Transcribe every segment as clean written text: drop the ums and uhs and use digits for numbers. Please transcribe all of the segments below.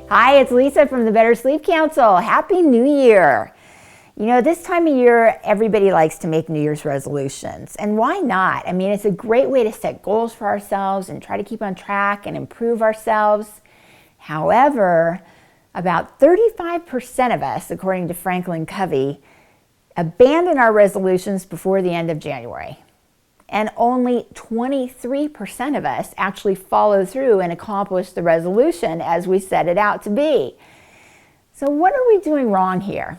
Hi, it's Lisa from the Better Sleep Council. Happy New Year. You know, this time of year, everybody likes to make New Year's resolutions. And why not? I mean, it's a great way to set goals for ourselves and try to keep on track and improve ourselves. However, about 35% of us, according to Franklin Covey, abandon our resolutions before the end of January. And only 23% of us actually follow through and accomplish the resolution as we set it out to be. So what are we doing wrong here?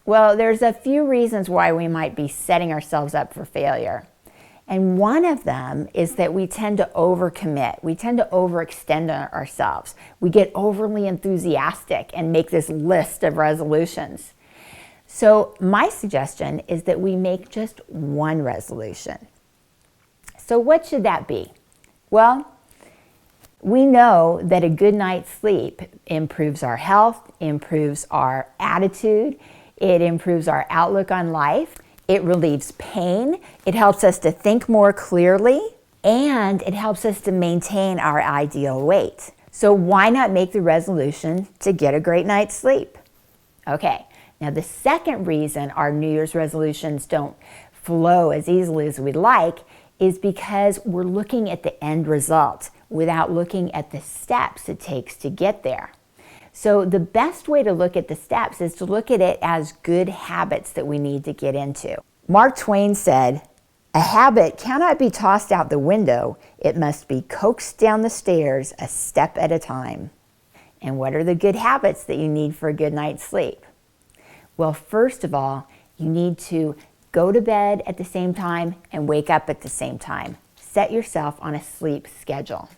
Well, there's a few reasons why we might be setting ourselves up for failure. And one of them is that we tend to overcommit. We tend to overextend ourselves. We get overly enthusiastic and make this list of resolutions. So my suggestion is that we make just one resolution. So what should that be? Well, we know that a good night's sleep improves our health, improves our attitude, it improves our outlook on life, it relieves pain, it helps us to think more clearly, and it helps us to maintain our ideal weight. So why not make the resolution to get a great night's sleep? Okay, now the second reason our New Year's resolutions don't flow as easily as we'd like is because we're looking at the end result without looking at the steps it takes to get there. So the best way to look at the steps is to look at it as good habits that we need to get into. Mark Twain said, "A habit cannot be tossed out the window. It must be coaxed down the stairs a step at a time." And what are the good habits that you need for a good night's sleep? Well, first of all, you need to go to bed at the same time and wake up at the same time. Set yourself on a sleep schedule.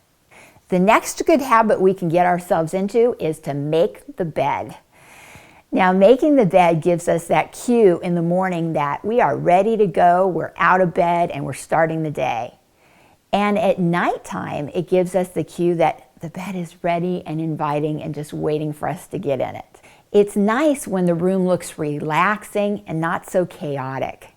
The next good habit we can get ourselves into is to make the bed. Now, making the bed gives us that cue in the morning that we are ready to go, we're out of bed, and we're starting the day. And at nighttime, it gives us the cue that the bed is ready and inviting and just waiting for us to get in it. It's nice when the room looks relaxing and not so chaotic.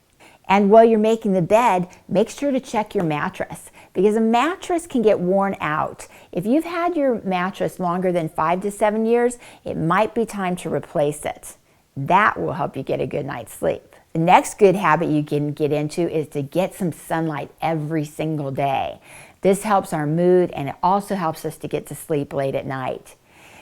And while you're making the bed, make sure to check your mattress because a mattress can get worn out. If you've had your mattress longer than 5 to 7 years, it might be time to replace it. That will help you get a good night's sleep. The next good habit you can get into is to get some sunlight every single day. This helps our mood and it also helps us to get to sleep late at night.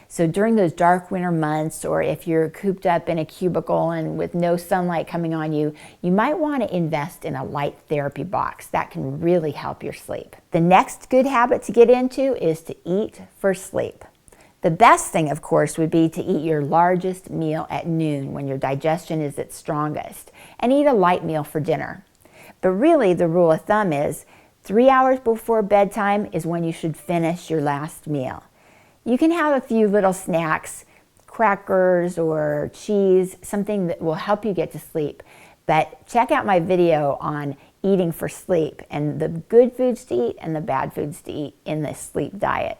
So during those dark winter months, or if you're cooped up in a cubicle and with no sunlight coming on you, you might want to invest in a light therapy box. That can really help your sleep. The next good habit to get into is to eat for sleep. The best thing, of course, would be to eat your largest meal at noon when your digestion is its strongest, and eat a light meal for dinner. But really, the rule of thumb is 3 hours before bedtime is when you should finish your last meal. You can have a few little snacks, crackers or cheese, something that will help you get to sleep. But check out my video on eating for sleep and the good foods to eat and the bad foods to eat in the sleep diet.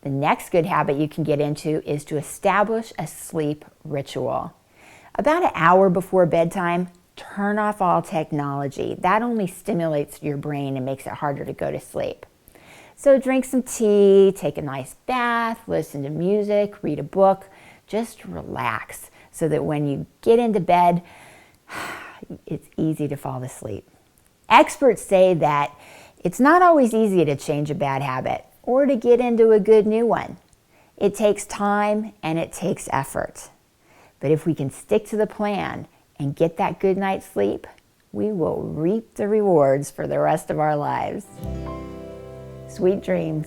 The next good habit you can get into is to establish a sleep ritual. About an hour before bedtime, turn off all technology. That only stimulates your brain and makes it harder to go to sleep. So drink some tea, take a nice bath, listen to music, read a book, just relax so that when you get into bed, it's easy to fall asleep. Experts say that it's not always easy to change a bad habit or to get into a good new one. It takes time and it takes effort. But if we can stick to the plan and get that good night's sleep, we will reap the rewards for the rest of our lives. Sweet dreams.